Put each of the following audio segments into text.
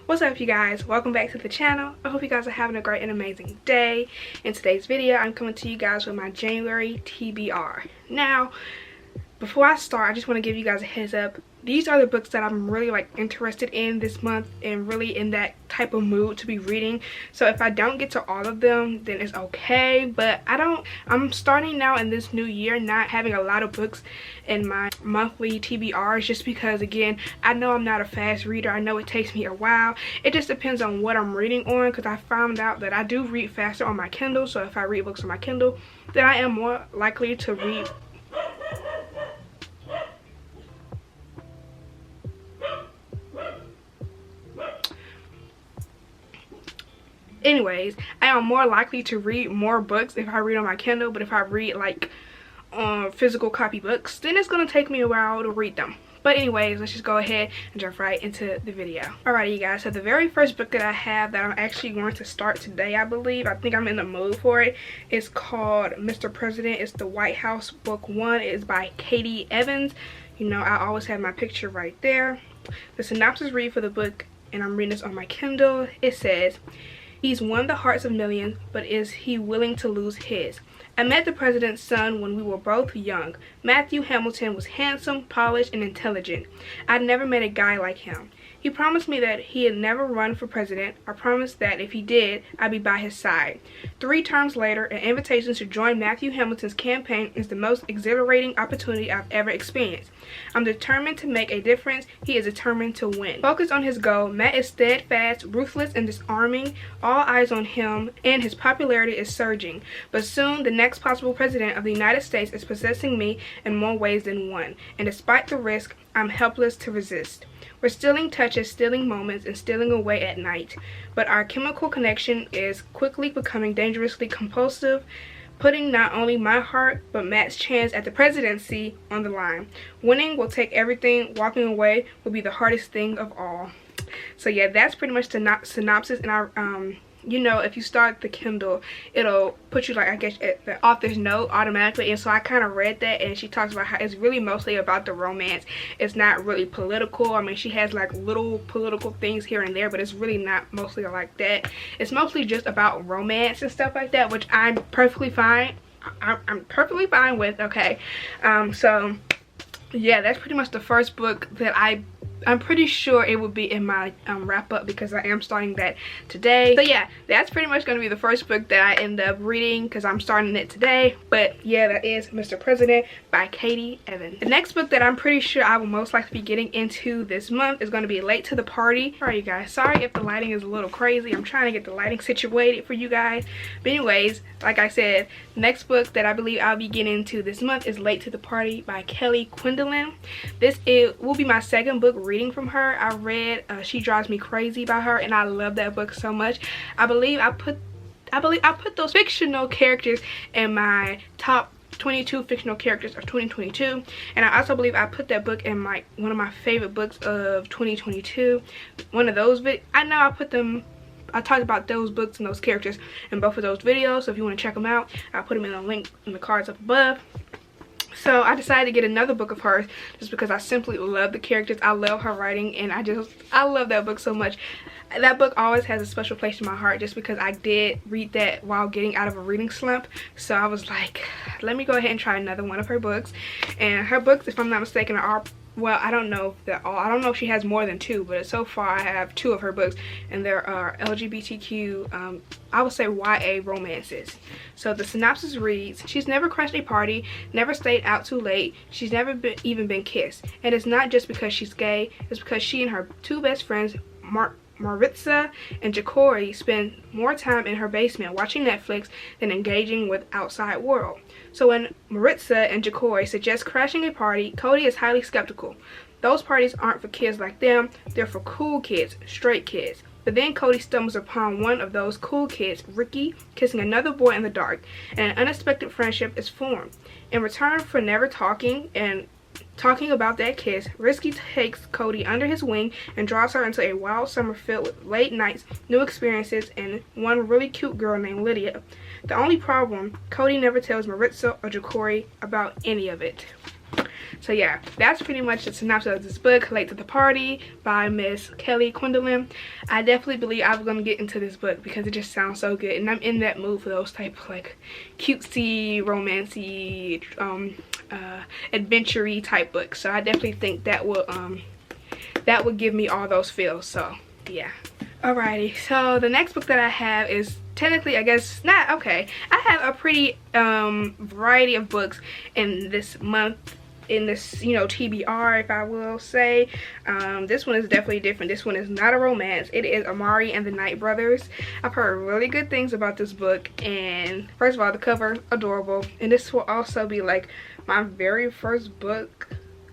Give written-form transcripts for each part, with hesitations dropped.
What's up, you guys? Welcome back to the channel. I hope you guys are having a great and amazing day. In today's video, I'm coming to you guys with my January TBR. Now, before I start, I just want to give you guys a heads up. These are the books that I'm really interested in this month and really in that type of mood to be reading. So if I don't get to all of them, then it's okay. But I'm starting now in this new year not having a lot of books in my monthly TBRs, just because, again, I know I'm not a fast reader. I know it takes me a while. It just depends on what I'm reading on, because I found out that I do read faster on my Kindle. So if I read books on my Kindle, then I am more likely to read. Anyways, I am more likely to read more books if I read on my Kindle, but if I read physical copy books, then it's gonna take me a while to read them. But anyways, let's just go ahead and jump right into the video. Alrighty, you guys, so the very first book that I have that I'm actually going to start today, I believe, I think I'm in the mood for it, is called Mr. President. It's the White House book 1. It is by Katie Evans. You know, I always have my picture right there. The synopsis read for the book, and I'm reading this on my Kindle. It says, "He's won the hearts of millions, but is he willing to lose his? I met the president's son when we were both young. Matthew Hamilton was handsome, polished, and intelligent. I'd never met a guy like him. He promised me that he'd never run for president. I promised that if he did, I'd be by his side. 3 terms later, an invitation to join Matthew Hamilton's campaign is the most exhilarating opportunity I've ever experienced. I'm determined to make a difference. He is determined to win." Focused on his goal, Matt is steadfast, ruthless, and disarming. All eyes on him, and his popularity is surging. But soon, the next possible president of the United States is possessing me in more ways than one. And despite the risk, I'm helpless to resist. We're stealing touches, stealing moments, and stealing away at night. But our chemical connection is quickly becoming dangerously compulsive, putting not only my heart, but Matt's chance at the presidency on the line. Winning will take everything. Walking away will be the hardest thing of all. So yeah, that's pretty much the synopsis. And you know, if you start the Kindle, it'll put you, I guess, at the author's note automatically. And so I kind of read that, and she talks about how it's really mostly about the romance. It's not really political. I mean, she has little political things here and there, but it's really not mostly like that. It's mostly just about romance and stuff like that, which I'm perfectly fine. I'm perfectly fine with, okay? So yeah, that's pretty much the first book that I'm pretty sure it will be in my wrap up, because I am starting that today. So yeah, that's pretty much going to be the first book that I end up reading, because I'm starting it today. But yeah, that is Mr. President by Katie Evans. The next book that I'm pretty sure I will most likely be getting into this month is going to be Late to the Party. Alright, you guys, sorry if the lighting is a little crazy. I'm trying to get the lighting situated for you guys. But anyways, like I said, the next book that I believe I'll be getting into this month is Late to the Party by Kelly Quindlen. This will be my second book reading from her. I read She Drives Me Crazy by her, and I love that book so much. I believe I put those fictional characters in my top 22 fictional characters of 2022, and I also believe I put that book in one of my favorite books of 2022. One of those I talked about those books and those characters in both of those videos, so if you want to check them out, I'll put them in a link in the cards up above. So I decided to get another book of hers just because I simply love the characters. I love her writing, and I love that book so much. That book always has a special place in my heart, just because I did read that while getting out of a reading slump. So I was like, let me go ahead and try another one of her books. And her books, if I'm not mistaken, are, well, I don't know if she has more than 2, but so far I have 2 of her books, and there are LGBTQ, I would say YA romances. So the synopsis reads, "She's never crashed a party, never stayed out too late, she's never even been kissed. And it's not just because she's gay, it's because she and her 2 best friends, Maritza and Jacori, spend more time in her basement watching Netflix than engaging with outside world. So when Maritza and Jacori suggest crashing a party, Cody is highly skeptical. Those parties aren't for kids like them, they're for cool kids, straight kids. But then Cody stumbles upon one of those cool kids, Ricky, kissing another boy in the dark, and an unexpected friendship is formed. In return for never talking about that kiss, Risky takes Cody under his wing and draws her into a wild summer filled with late nights, new experiences, and one really cute girl named Lydia. The only problem, Cody never tells Maritza or Jacori about any of it." So yeah, that's pretty much the synopsis of this book, Late to the Party by Miss Kelly Quindlen. I definitely believe I'm gonna get into this book because it just sounds so good, and I'm in that mood for those type of like cutesy, romancy, adventure-y type books. So I definitely think that will give me all those feels. So yeah. Alrighty, so the next book that I have is technically, I guess, not okay. I have a pretty variety of books in this month, in this, you know, TBR, if I will say. This one is definitely different. This one is not a romance. It is Amari and the Night Brothers. I've heard really good things about this book, and first of all, the cover, adorable. And this will also be like my very first book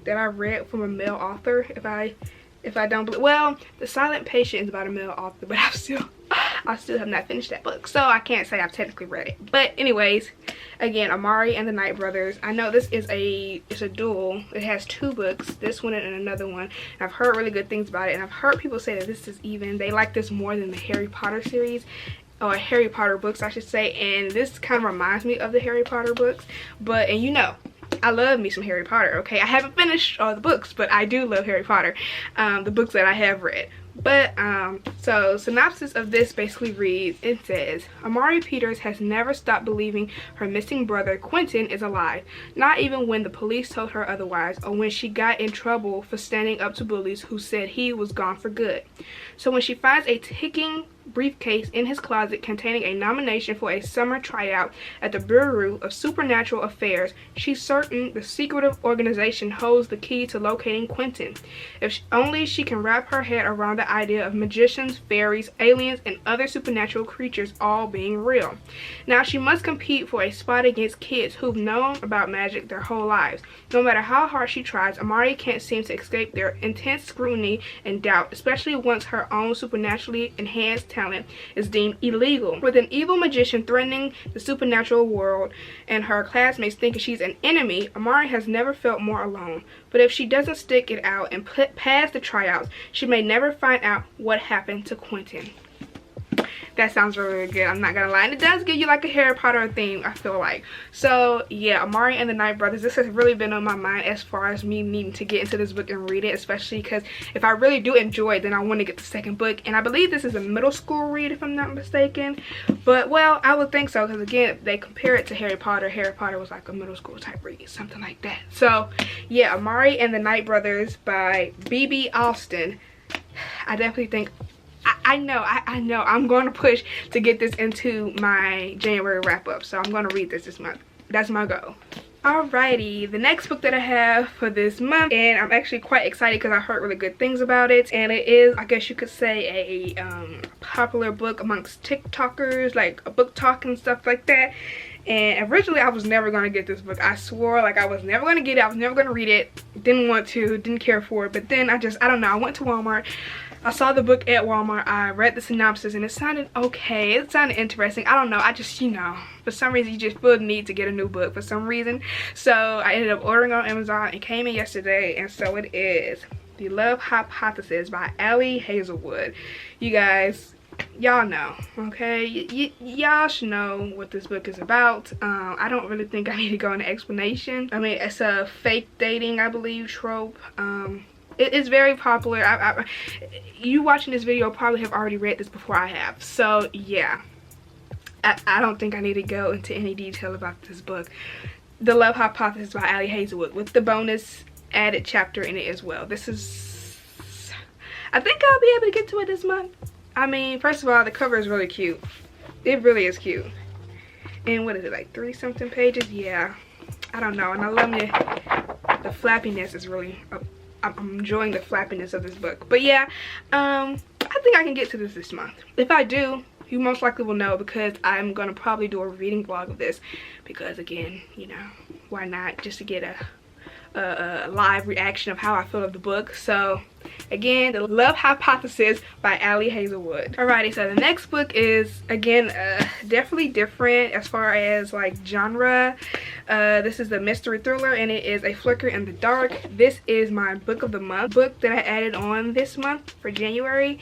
that I read from a male author, if I don't believe, well, The Silent Patient is about a male author, but I still have not finished that book, so I can't say I've technically read it. But anyways, again, Amari and the Night Brothers. I know this is it's a duel. It has 2 books, this one and another one. And I've heard really good things about it, and I've heard people say that this is even, they like this more than the Harry Potter series, or Harry Potter books I should say. And this kind of reminds me of the Harry Potter books, but, and you know, I love me some Harry Potter, okay? I haven't finished all the books, but I do love Harry Potter, the books that I have read. But so synopsis of this basically reads, it says, Amari Peters has never stopped believing her missing brother Quentin is alive, not even when the police told her otherwise, or when she got in trouble for standing up to bullies who said he was gone for good. So when she finds a ticking briefcase in his closet containing a nomination for a summer tryout at the Bureau of Supernatural Affairs, she's certain the secretive organization holds the key to locating Quentin. If only she can wrap her head around the idea of magicians, fairies, aliens, and other supernatural creatures all being real. Now she must compete for a spot against kids who've known about magic their whole lives. No matter how hard she tries, Amari can't seem to escape their intense scrutiny and doubt, especially once her own supernaturally enhanced talent is deemed illegal. With an evil magician threatening the supernatural world and her classmates thinking she's an enemy, Amari has never felt more alone. But if she doesn't stick it out and pass the tryouts, she may never find out what happened to Quentin. That sounds really, really good, I'm not gonna lie. And it does give you like a Harry Potter theme, I feel like. So yeah, Amari and the Night Brothers, this has really been on my mind as far as me needing to get into this book and read it, especially because if I really do enjoy it, then I want to get the second book. And I believe this is a middle school read, if I'm not mistaken. But well, I would think so, because again, if they compare it to Harry Potter, Harry Potter was like a middle school type read, something like that. So yeah, Amari and the Night Brothers by B.B. Alston. I definitely think, I know I'm going to push to get this into my January wrap-up, so I'm going to read this month. That's my goal. Alrighty, the next book that I have for this month, and I'm actually quite excited because I heard really good things about it, and it is, I guess you could say, a popular book amongst TikTokers, like a BookTok and stuff like that. And originally I was never going to get this book. I swore like I was never going to get it, I was never going to read it, didn't want to, didn't care for it. But then I don't know, I went to Walmart, I saw the book at Walmart, I read the synopsis, and it sounded okay, it sounded interesting. I don't know, I just, you know, for some reason you just feel the need to get a new book for some reason. So I ended up ordering on Amazon. It came in yesterday, and so it is The Love Hypothesis by Ali Hazelwood. You guys, y'all know, okay? Y'all should know what this book is about. I don't really think I need to go into explanation. I mean, it's a fake dating, I believe, trope. It is very popular. You watching this video probably have already read this before I have. So yeah, I don't think I need to go into any detail about this book. The Love Hypothesis by Ali Hazelwood, with the bonus added chapter in it as well. This is, I think I'll be able to get to it this month. I mean, first of all, the cover is really cute. It really is cute. And what is it, like 30-something pages? Yeah, I don't know. And I love the flappiness is really, I'm enjoying the flappiness of this book. But yeah, I think I can get to this month. If I do, you most likely will know, because I'm gonna probably do a reading vlog of this, because again, you know, why not, just to get a live reaction of how I feel of the book. So again, The Love Hypothesis by Ali Hazelwood. Alrighty, so the next book is, again, definitely different as far as like genre. This is a mystery thriller, and it is A Flicker in the Dark. This is my book of the month, book that I added on this month for January.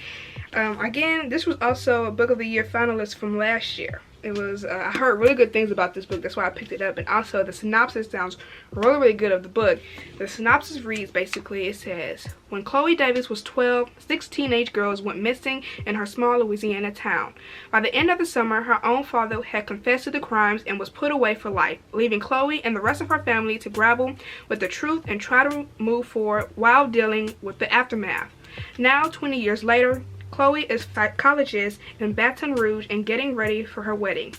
Again, this was also a book of the year finalist from last year. It was, I heard really good things about this book. That's why I picked it up. And also the synopsis sounds really, really good of the book. The synopsis reads, basically, it says, when Chloe Davis was 12, 6 teenage girls went missing in her small Louisiana town. By the end of the summer, her own father had confessed to the crimes and was put away for life, leaving Chloe and the rest of her family to grapple with the truth and try to move forward while dealing with the aftermath. Now, 20 years later, Chloe is psychologist in Baton Rouge and getting ready for her wedding.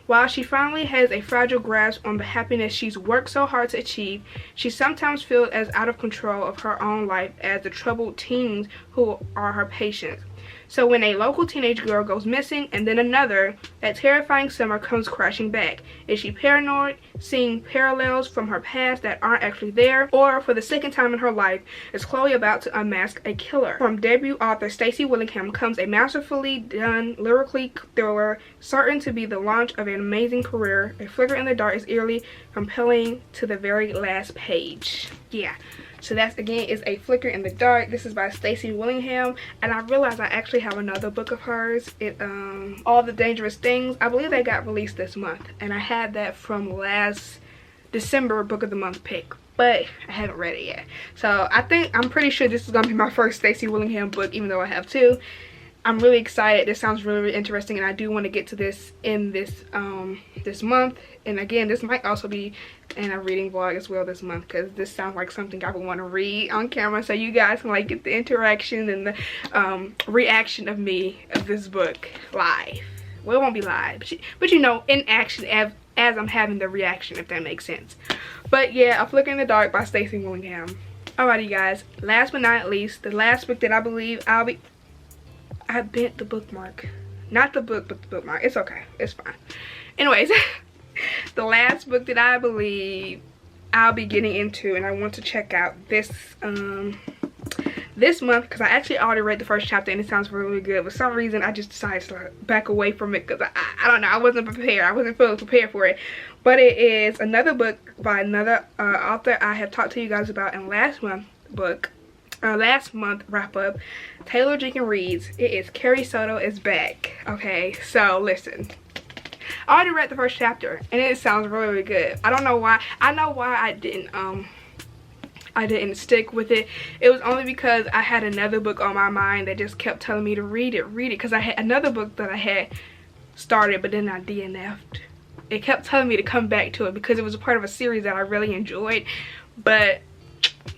While she finally has a fragile grasp on the happiness she's worked so hard to achieve, she sometimes feels as out of control of her own life as the troubled teens who are her patients. So when a local teenage girl goes missing and then another, that terrifying summer comes crashing back. Is she paranoid, seeing parallels from her past that aren't actually there? Or for the second time in her life, is Chloe about to unmask a killer? From debut author Stacey Willingham comes a masterfully done lyrically thriller certain to be the launch of an amazing career. A Flicker in the Dark is eerily compelling to the very last page. Yeah. So that's, again, is A Flicker in the Dark. This is by Stacey Willingham. And I realized I actually have another book of hers. All the Dangerous Things. I believe they got released this month. And I had that from last December book of the month pick. But I haven't read it yet. So I'm pretty sure this is going to be my first Stacey Willingham book, even though I have two. I'm really excited. This sounds really, really interesting, and I do want to get to this in this this month. And again, this might also be in a reading vlog as well this month, because this sounds like something I would want to read on camera, so you guys can like get the interaction and the reaction of me of this book live. Well, it won't be live, but you know, in action as I'm having the reaction, if that makes sense. But yeah, A Flicker in the Dark by Stacey Willingham. Alrighty, guys. Last but not least, the last book that I believe I bent the bookmark. Not the book, but the bookmark. It's okay. It's fine. Anyways, the last book that I believe I'll be getting into and I want to check out this month, because I actually already read the first chapter and it sounds really, really good. For some reason, I just decided to back away from it because I don't know. I wasn't prepared. I wasn't fully prepared for it. But it is another book by another author I have talked to you guys about in last month wrap up, Taylor Jenkins Reads. It is Carrie Soto is Back. Okay, so listen, I already read the first chapter and it sounds really, really good. I don't know why. I know why I didn't stick with it. It was only because I had another book on my mind that just kept telling me to read it, because I had another book that I had started but then I DNF'd. It kept telling me to come back to it because it was a part of a series that I really enjoyed. But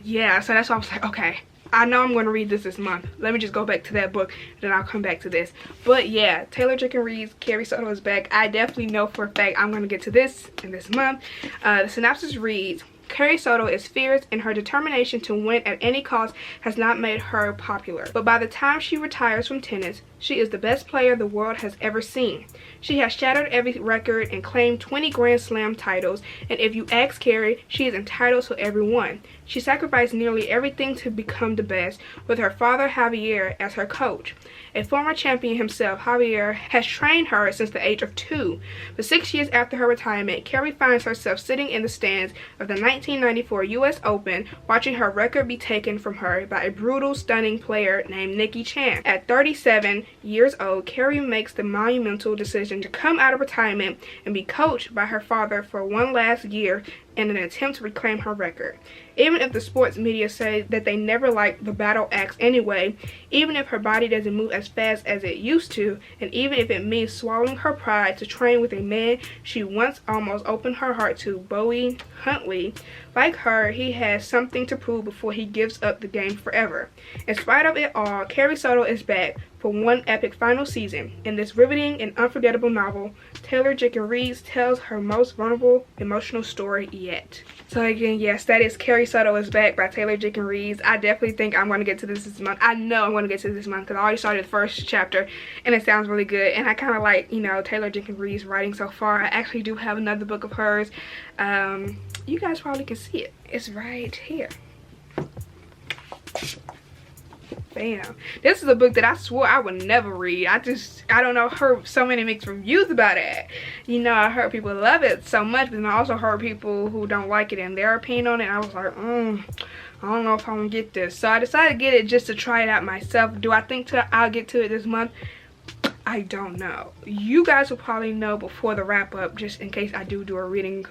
yeah, so that's why I was like, okay, I know I'm going to read this month. Let me just go back to that book, then I'll come back to this. But yeah, Taylor Jenkins Reads, Carrie Soto is Back. I definitely know for a fact I'm going to get to this in this month. The synopsis reads, Carrie Soto is fierce, and her determination to win at any cost has not made her popular. But by the time she retires from tennis, she is the best player the world has ever seen. She has shattered every record and claimed 20 Grand Slam titles, and if you ask Carrie, she is entitled to every one. She sacrificed nearly everything to become the best, with her father Javier as her coach. A former champion himself, Javier has trained her since the age of 2. But 6 years after her retirement, Carrie finds herself sitting in the stands of the 1994 U.S. Open, watching her record be taken from her by a brutal, stunning player named Nikki Chan. At 37 years old, Carrie makes the monumental decision to come out of retirement and be coached by her father for one last year in an attempt to reclaim her record. Even if the sports media say that they never liked the battle axe anyway, even if her body doesn't move as fast as it used to, and even if it means swallowing her pride to train with a man she once almost opened her heart to, Bowie Huntley, like her, he has something to prove before he gives up the game forever. In spite of it all, Carrie Soto is back for one epic final season. In this riveting and unforgettable novel, Taylor Jenkins Reads tells her most vulnerable, emotional story yet. So again, yes, that is Carrie Soto is Back by Taylor Jenkins Reads. I definitely think I'm going to get to this month. I know I'm going to get to this month because I already started the first chapter and it sounds really good. And I kind of like, you know, Taylor Jenkins Reads writing so far. I actually do have another book of hers. You guys probably can see it. It's right here. Bam. This is a book that I swore I would never read. I don't know, heard so many mixed reviews about it. You know, I heard people love it so much, but I also heard people who don't like it and their opinion on it. And I was like, I don't know if I'm gonna get this. So I decided to get it just to try it out myself. Do I think I'll get to it this month? I don't know. You guys will probably know before the wrap up, just in case I do a reading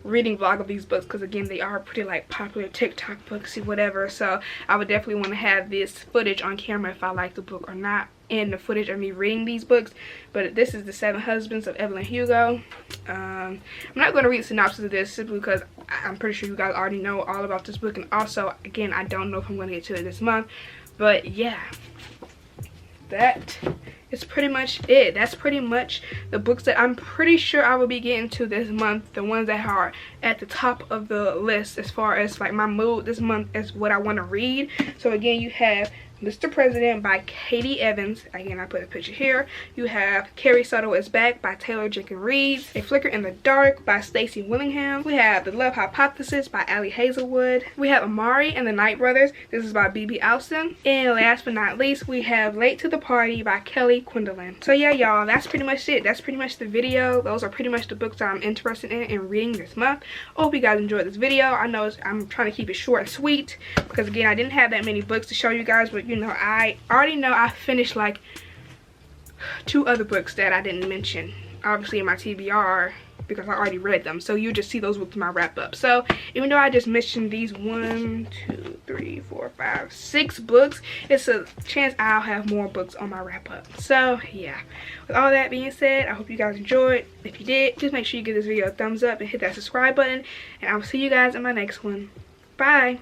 vlog of these books, because again, they are pretty like popular TikTok books or whatever. So I would definitely want to have this footage on camera if I like the book or not, and the footage of me reading these books. But this is The Seven Husbands of Evelyn Hugo. I'm not going to read the synopsis of this simply because I'm pretty sure you guys already know all about this book, and also again, I don't know if I'm going to get to it this month. But yeah, that is pretty much it. That's pretty much the books that I'm pretty sure I will be getting to this month, the ones that are at the top of the list as far as like my mood this month is what I want to read. So again, you have Mr. President by Katie Evans. Again, I put a picture here. You have Carrie, Soto is Back by Taylor Jenkins Reid. A Flicker in the Dark by Stacey Willingham. We have The Love Hypothesis by Allie Hazelwood. We have Amari and the Knight Brothers. This is by B.B. Alston. And last but not least, we have Late to the Party by Kelly Quinlan. So yeah, y'all, that's pretty much it. That's pretty much the video. Those are pretty much the books that I'm interested in reading this month. I hope you guys enjoyed this video. I know I'm trying to keep it short and sweet because again, I didn't have that many books to show you guys, but you know, I already know I finished like 2 other books that I didn't mention obviously in my TBR because I already read them, so you just see those books in my wrap up. So even though I just mentioned these 1 2 3 4 5 6 books, it's a chance I'll have more books on my wrap up. So yeah, with all that being said, I hope you guys enjoyed. If you did, just make sure you give this video a thumbs up and hit that subscribe button, and I will see you guys in my next one. Bye.